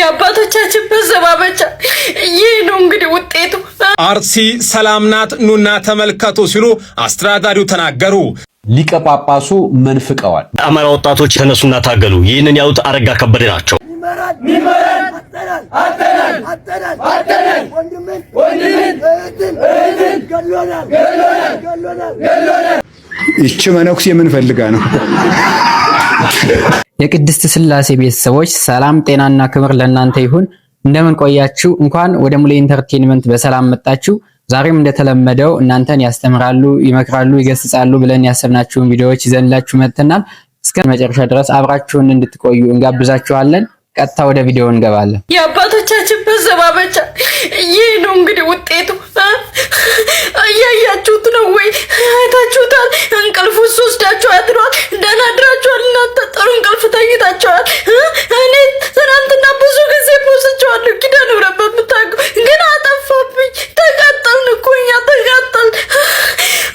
የአባቶቻችን መዘባበቻ ይህ ነው እንግዲህ ውጤቱ። አርሲ ሰላም ናት ኑና ተመልከቱ ሲሉ አስተዳዳሪው ተናገሩ። ሊቀ ጳጳሱ መንፍቀዋል። አማራ ወጣቶች ተነሱና ታገሉ። ይህንን ያሉት አረጋ ከበደ ናቸው። ይህች መነኩሴ ምን ፈልጋ ነው? የቅድስት ሥላሴ ቤተሰቦች ሰላም ጤናና ክብር ለእናንተ ይሁን። እንደምን ቆያችሁ? እንኳን ወደ ሙሌ ኢንተርቴይንመንት በሰላም መጣችሁ። ዛሬም እንደተለመደው እናንተን ያስተምራሉ፣ ይመክራሉ፣ ይገስጻሉ ብለን ያሰብናችሁን ቪዲዮዎች ይዘንላችሁ መጥተናል። እስከ መጨረሻ ድረስ አብራችሁን እንድትቆዩ እንጋብዛችኋለን። ቀጥታ ወደ ቪዲዮ እንገባለን። የአባቶቻችን መዘባበቻ ይህ ነው እንግዲህ ውጤቱ። እያያችሁት ነው ወይ? አይታችሁታል? እንቅልፍ ወስዳችሁ አድሯል። ደህና አድራችኋል። እናንተ ጥሩ እንቅልፍ ተኝታችኋል። እኔ ትናንትና ብዙ ጊዜ ፖስቸዋለሁ። ኪዳነ ምሕረት በምታውቁ ግን አጠፋብኝ። ተቃጠልን እኮ እኛ ተቃጠልን።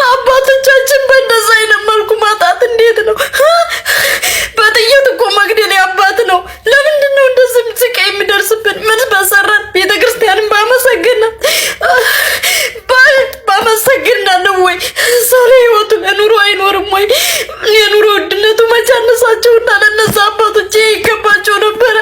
አባቶቻችን በእንደዛ አይነት መልኩ ማጣት እንዴት ነው? በጥይት እኮ መግደል አባት ነው። ለምንድን ነው እንደዚህ ስቃይ የሚደርስብን? ምን በሰራን? ቤተክርስቲያንን ባመሰግናለን ወይ? ሰው ለህይወቱ ለኑሮ አይኖርም ወይ? የኑሮ ውድነቱ መቻነሳቸውና ለነዛ አባቶች ይገባቸው ነበረ።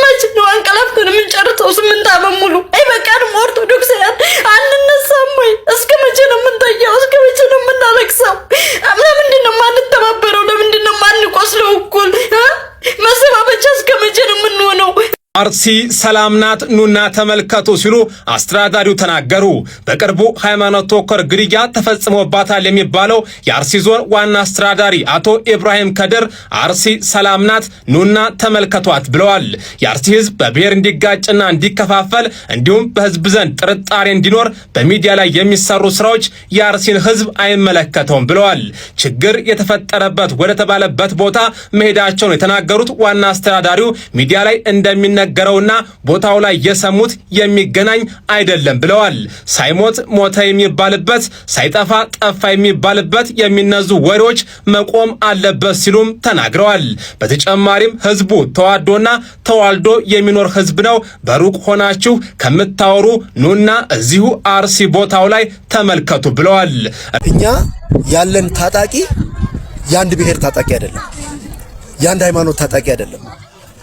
መች ነው አንቀላፍተን የምንጨርሰው? 8 ዓመት ሙሉ አይበቃንም? ኦርቶዶክሳውያን አንነሳም ወይ? እስከ መቼ ነው የምንተኛው? እስከ መቼ ነው የምናለቅሰው? ለምንድን ነው የማንተባበረው? ለምንድን ነው የማንቆስለው እኩል? መዘባበቻ እስከ መቼ ነው የምንሆነው? አርሲ ሰላም ናት ኑና ተመልከቱ ሲሉ አስተዳዳሪው ተናገሩ። በቅርቡ ሃይማኖት ተኮር ግድያ ተፈጽሞባታል የሚባለው የአርሲ ዞን ዋና አስተዳዳሪ አቶ ኢብራሂም ከድር አርሲ ሰላም ናት ኑና ተመልከቷት ብለዋል። የአርሲ ህዝብ በብሔር እንዲጋጭና እንዲከፋፈል እንዲሁም በህዝብ ዘንድ ጥርጣሬ እንዲኖር በሚዲያ ላይ የሚሰሩ ስራዎች የአርሲን ህዝብ አይመለከተውም ብለዋል። ችግር የተፈጠረበት ወደ ተባለበት ቦታ መሄዳቸውን የተናገሩት ዋና አስተዳዳሪው ሚዲያ ላይ እንደሚነገረውና ቦታው ላይ የሰሙት የሚገናኝ አይደለም ብለዋል። ሳይሞት ሞተ የሚባልበት፣ ሳይጠፋ ጠፋ የሚባልበት የሚነዙ ወሬዎች መቆም አለበት ሲሉም ተናግረዋል። በተጨማሪም ህዝቡ ተዋዶና ተዋልዶ የሚኖር ህዝብ ነው። በሩቅ ሆናችሁ ከምታወሩ ኑና እዚሁ አርሲ ቦታው ላይ ተመልከቱ ብለዋል። እኛ ያለን ታጣቂ የአንድ ብሔር ታጣቂ አይደለም፣ የአንድ ሃይማኖት ታጣቂ አይደለም።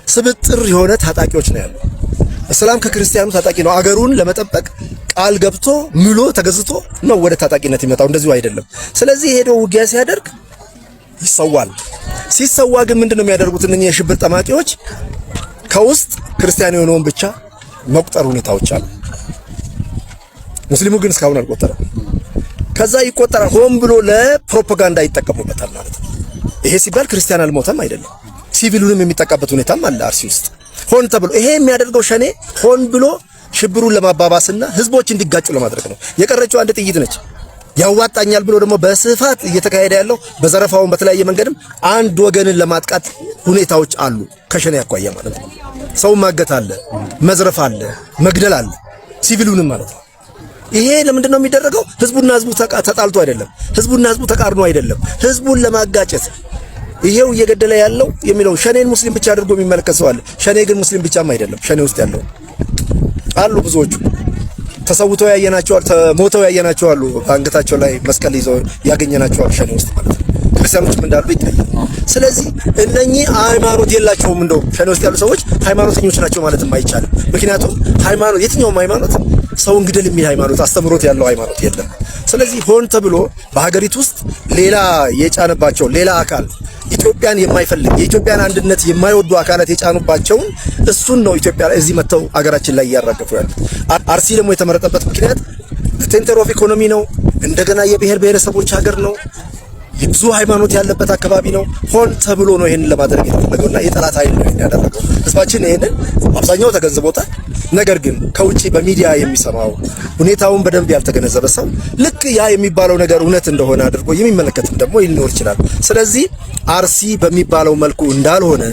ስብጥር የሆነ ታጣቂዎች ነው ያለው። እስላም ከክርስቲያኑ ታጣቂ ነው። አገሩን ለመጠበቅ ቃል ገብቶ ምሎ ተገዝቶ ነው ወደ ታጣቂነት ይመጣው፣ እንደዚሁ አይደለም። ስለዚህ ሄዶ ውጊያ ሲያደርግ ይሰዋል። ሲሰዋ ግን ምንድነው የሚያደርጉት? እነኚህ የሽብር ጠማቂዎች ከውስጥ ክርስቲያን የሆነውን ብቻ መቁጠር ሁኔታዎች አሉ። ሙስሊሙ ግን እስካሁን አልቆጠረም። ከዛ ይቆጠራል። ሆን ብሎ ለፕሮፓጋንዳ ይጠቀሙበታል ማለት ነው። ይሄ ሲባል ክርስቲያን አልሞተም አይደለም፣ ሲቪሉንም የሚጠቃበት ሁኔታም አለ አርሲ ውስጥ ሆን ተብሎ። ይሄ የሚያደርገው ሸኔ ሆን ብሎ ሽብሩን ለማባባስና ህዝቦች እንዲጋጩ ለማድረግ ነው። የቀረችው አንድ ጥይት ነች። ያዋጣኛል ብሎ ደግሞ በስፋት እየተካሄደ ያለው በዘረፋውን በተለያየ መንገድም አንድ ወገንን ለማጥቃት ሁኔታዎች አሉ። ከሸኔ ያኳያ ማለት ነው። ሰው ማገት አለ፣ መዝረፍ አለ፣ መግደል አለ፣ ሲቪሉንም ማለት ነው። ይሄ ለምንድን ነው የሚደረገው? ህዝቡና ህዝቡ ተጣልቶ አይደለም፣ ህዝቡና ህዝቡ ተቃርኖ አይደለም፣ ህዝቡን ለማጋጨት ይሄው እየገደለ ያለው የሚለው ሸኔን ሙስሊም ብቻ አድርጎ የሚመለከት ሰው አለ። ሸኔ ግን ሙስሊም ብቻም አይደለም። ሸኔ ውስጥ ያለው አሉ ብዙዎቹ ተሰውተው ያየናቸው፣ ሞተው ያየናቸው አሉ። አንገታቸው ላይ መስቀል ይዘው ያገኘናቸው አሉ ሸኔ ውስጥ ማለት ነው። ክርስቲያኖችም እንዳሉ ይታያል። ስለዚህ እነኚህ ሃይማኖት የላቸውም። እንደው ሸኔ ውስጥ ያሉ ሰዎች ሃይማኖተኞች ናቸው ማለትም አይቻልም። ምክንያቱም ሃይማኖት የትኛውም ሃይማኖት ሰው እንግደል የሚል ሃይማኖት አስተምሮት ያለው ሃይማኖት የለም። ስለዚህ ሆን ተብሎ በሀገሪቱ ውስጥ ሌላ የጫነባቸው ሌላ አካል ኢትዮጵያን የማይፈልግ የኢትዮጵያን አንድነት የማይወዱ አካላት የጫኑባቸውን እሱን ነው ኢትዮጵያ ላይ እዚህ መተው አገራችን ላይ እያራገፉ ያሉት። አርሲ ደግሞ የተመረጠበት ምክንያት ሴንተር ኦፍ ኢኮኖሚ ነው። እንደገና የብሔር ብሔረሰቦች ሀገር ነው። ብዙ ሃይማኖት ያለበት አካባቢ ነው። ሆን ተብሎ ነው ይሄንን ለማድረግ የተፈለገውና የጠላት ኃይል ነው ያደረገው። ህዝባችን ይሄንን አብዛኛው ተገንዝቦታል። ነገር ግን ከውጪ በሚዲያ የሚሰማው ሁኔታውን በደንብ ያልተገነዘበ ሰው ልክ ያ የሚባለው ነገር እውነት እንደሆነ አድርጎ የሚመለከትም ደግሞ ሊኖር ይችላል። ስለዚህ አርሲ በሚባለው መልኩ እንዳልሆነ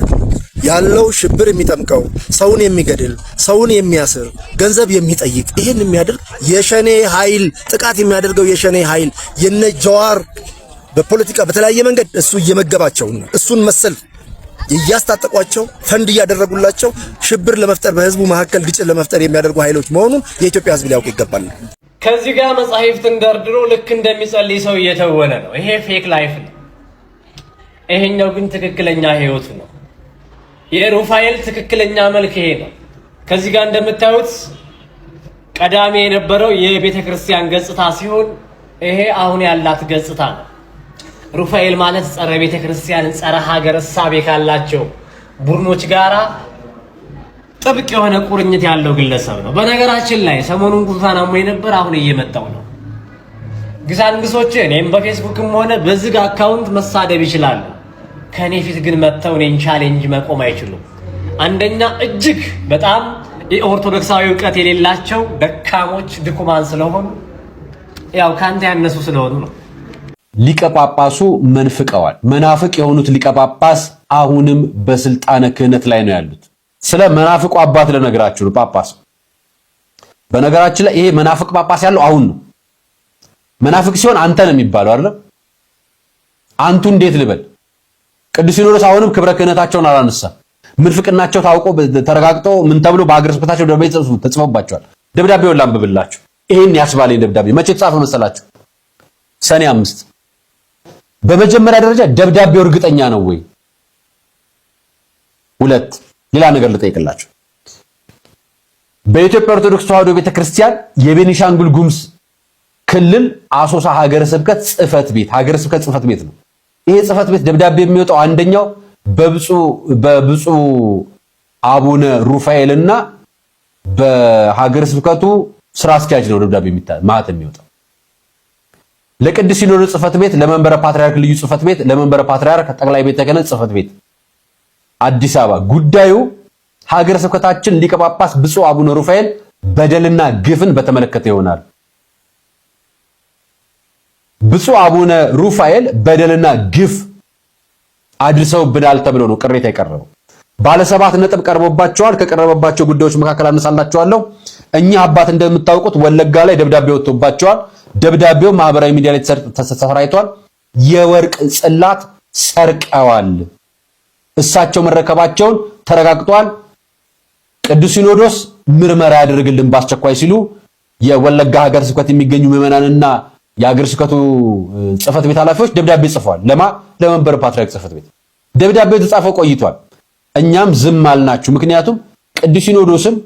ያለው ሽብር የሚጠምቀው ሰውን የሚገድል ሰውን የሚያስር ገንዘብ የሚጠይቅ ይሄን የሚያደርግ የሸኔ ኃይል ጥቃት የሚያደርገው የሸኔ ኃይል የነ ጀዋር በፖለቲካ በተለያየ መንገድ እሱ እየመገባቸው ነው። እሱን መሰል እያስታጠቋቸው ፈንድ እያደረጉላቸው ሽብር ለመፍጠር በህዝቡ መካከል ግጭት ለመፍጠር የሚያደርጉ ኃይሎች መሆኑን የኢትዮጵያ ህዝብ ሊያውቅ ይገባል። ከዚህ ጋር መጻሕፍትን ደርድሮ ልክ እንደሚጸልይ ሰው እየተወነ ነው። ይሄ ፌክ ላይፍ ነው። ይሄኛው ግን ትክክለኛ ህይወቱ ነው። የሩፋኤል ትክክለኛ መልክ ይሄ ነው። ከዚህ ጋር እንደምታዩት ቀዳሚ የነበረው የቤተ ክርስቲያን ገጽታ ሲሆን ይሄ አሁን ያላት ገጽታ ነው። ሩፋኤል ማለት ጸረ ቤተ ክርስቲያን ጸረ ሀገር እሳቤ ካላቸው ቡድኖች ጋራ ጥብቅ የሆነ ቁርኝት ያለው ግለሰብ ነው። በነገራችን ላይ ሰሞኑን ጉንፋን አሞኝ ነበር፣ አሁን እየመጣው ነው። ግሳንግሶች እኔም በፌስቡክም ሆነ በዝግ አካውንት መሳደብ ይችላሉ። ከኔ ፊት ግን መተው እኔን ቻሌንጅ መቆም አይችሉም። አንደኛ እጅግ በጣም የኦርቶዶክሳዊ ዕውቀት የሌላቸው ደካሞች ድኩማን ስለሆኑ ያው ካንተ ያነሱ ስለሆኑ ነው። ሊቀ ጳጳሱ መንፍቀዋል። መናፍቅ የሆኑት ሊቀ ጳጳስ አሁንም በስልጣነ ክህነት ላይ ነው ያሉት። ስለ መናፍቁ አባት ለነገራችሁ ነው ጳጳስ። በነገራችን ላይ ይሄ መናፍቅ ጳጳስ ያለው አሁን ነው። መናፍቅ ሲሆን አንተ ነው የሚባለው አይደል? አንቱ እንዴት ልበል? ቅዱስ ሲኖዶስ አሁንም ክብረ ክህነታቸውን አላነሳ። ምንፍቅናቸው ታውቆ ተረጋግጦ ምን ተብሎ በአገረ ስብከታቸው ደብዳቤ ተጽፎባቸዋል። ደብዳቤውን ላንብብላችሁ። ይሄን ያስባለኝ ደብዳቤ መቼ ተጻፈ መሰላችሁ? ሰኔ 5። በመጀመሪያ ደረጃ ደብዳቤው እርግጠኛ ነው ወይ? 2 ሌላ ነገር ልጠይቅላችሁ። በኢትዮጵያ ኦርቶዶክስ ተዋሕዶ ቤተክርስቲያን የቤኒሻንጉል ጉሙዝ ክልል አሶሳ ሀገረ ስብከት ጽሕፈት ቤት ነው። ይሄ ጽሕፈት ቤት ደብዳቤ የሚወጣው አንደኛው በብፁዕ አቡነ ሩፋኤልና በሀገረ ስብከቱ ስራ አስኪያጅ ነው ደብዳቤ ማህተም የሚወጣው። ለቅዱስ ሲኖዶስ ጽሕፈት ቤት፣ ለመንበረ ፓትርያርክ ልዩ ጽሕፈት ቤት፣ ለመንበረ ፓትርያርክ ጠቅላይ ቤተ ክህነት ጽሕፈት ቤት አዲስ አበባ ጉዳዩ ሀገረ ስብከታችን ሊቀ ጳጳስ ብፁዕ አቡነ ሩፋኤል በደልና ግፍን በተመለከተ ይሆናል። ብፁዕ አቡነ ሩፋኤል በደልና ግፍ አድርሰውብናል ተብሎ ነው ቅሬታ የቀረበው። ባለ 7 ነጥብ ቀርቦባቸዋል። ከቀረበባቸው ጉዳዮች መካከል አነሳላችኋለሁ። እኚህ አባት እንደምታውቁት ወለጋ ላይ ደብዳቤ ወጥቶባቸዋል። ደብዳቤው ማህበራዊ ሚዲያ ላይ ተሰራይቷል። የወርቅ ጽላት ሰርቀዋል። እሳቸው መረከባቸውን ተረጋግጧል። ቅዱስ ሲኖዶስ ምርመራ ያደርግልን በአስቸኳይ ሲሉ የወለጋ ሀገረ ስብከት የሚገኙ ምዕመናንና የሀገረ ስብከቱ ጽሕፈት ቤት ኃላፊዎች ደብዳቤ ጽፈዋል። ለመንበረ ፓትርያርክ ጽሕፈት ቤት ደብዳቤው ተጻፈው ቆይቷል። እኛም ዝም አልናችሁ። ምክንያቱም ቅዱስ ሲኖዶስም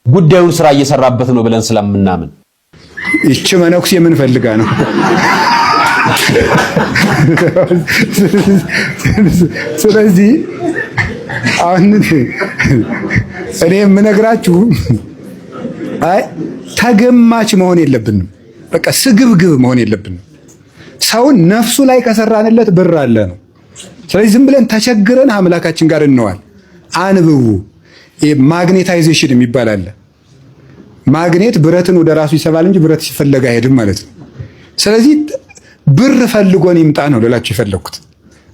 ጉዳዩን ስራ እየሰራበት ነው ብለን ስለምናምን። ይህች መነኩሴ ምን ፈልጋ ነው? ስለዚህ አሁን እኔ የምነግራችሁ ተገማች መሆን የለብንም። በቃ ስግብግብ መሆን የለብንም። ሰውን ነፍሱ ላይ ከሰራንለት ብር አለ ነው። ስለዚህ ዝም ብለን ተቸግረን አምላካችን ጋር እንዋል። አንብቡ። ማግኔታይዜሽን የሚባል አለ። ማግኔት ብረትን ወደ ራሱ ይሰባል እንጂ ብረት ሲፈለግ አይሄድም ማለት ነው። ስለዚህ ብር ፈልጎን ይምጣ ነው ልላችሁ የፈለኩት።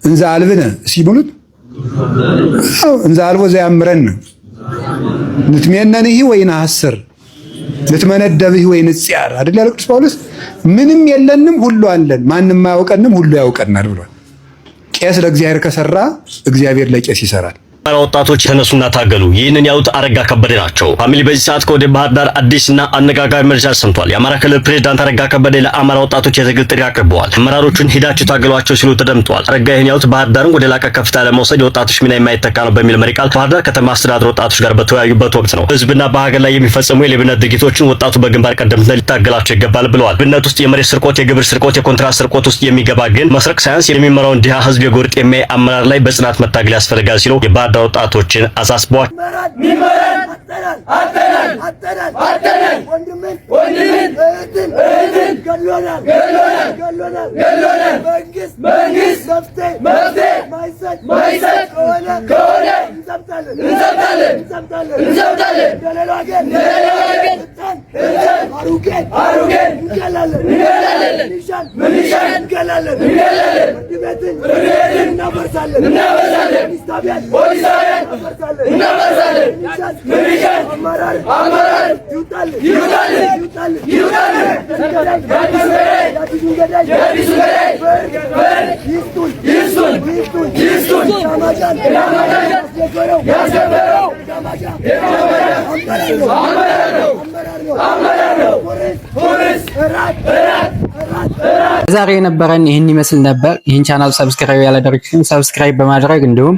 እንዘ አልብነ ሲሙሉት እንዘ አልቦ ዘያምረን ንትሜነንህ ወይ ነሐስር ልትመነደብህ ወይ ንጽያር አይደል ያለው ቅዱስ ጳውሎስ። ምንም የለንም ሁሉ አለን፣ ማንም አያውቀንም ሁሉ ያውቀናል ብሏል። ቄስ ለእግዚአብሔር ከሰራ እግዚአብሔር ለቄስ ይሰራል። አማራ ወጣቶች ተነሱና ታገሉ። ይህንን ያሉት አረጋ ከበደ ናቸው። ፋሚሊ በዚህ ሰዓት ከወደ ባህር ዳር አዲስና አነጋጋሪ መረጃ ሰምቷል። የአማራ ክልል ፕሬዝዳንት አረጋ ከበደ ለአማራ ወጣቶች የትግል ጥሪ አቅርበዋል። አመራሮቹን ሂዳችሁ ታገሏቸው ሲሉ ተደምጠዋል። አረጋ ይህን ያሉት ባህር ዳርን ወደ ላቀ ከፍታ ለመውሰድ የወጣቶች ሚና የማይተካ ነው በሚል መሪ ቃል ባህር ዳር ከተማ አስተዳደር ወጣቶች ጋር በተወያዩበት ወቅት ነው። ህዝብና በሀገር ላይ የሚፈጸሙ የሌብነት ድርጊቶችን ወጣቱ በግንባር ቀደምትነት ሊታገላቸው ይገባል ብለዋል። ብነት ውስጥ የመሬት ስርቆት፣ የግብር ስርቆት፣ የኮንትራት ስርቆት ውስጥ የሚገባ ግን መስረቅ ሳያንስ የሚመራውን ድሃ ህዝብ የጎርጥ የሚያይ አመራር ላይ በጽናት መታገል ያስፈልጋል ሲሉ የባህር ዳር ወጣቶችን አሳስቧል። ዛሬ የነበረን ይህን ይመስል ነበር። ይህን ቻናል ሰብስክራይብ ያላደረጋችሁ ሰብስክራይብ በማድረግ እንዲሁም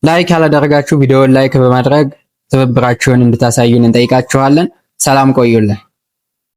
ላይክ ያላደረጋችሁ ቪዲዮውን ላይክ በማድረግ ትብብራችሁን እንድታሳዩን እንጠይቃችኋለን። ሰላም ቆዩልን።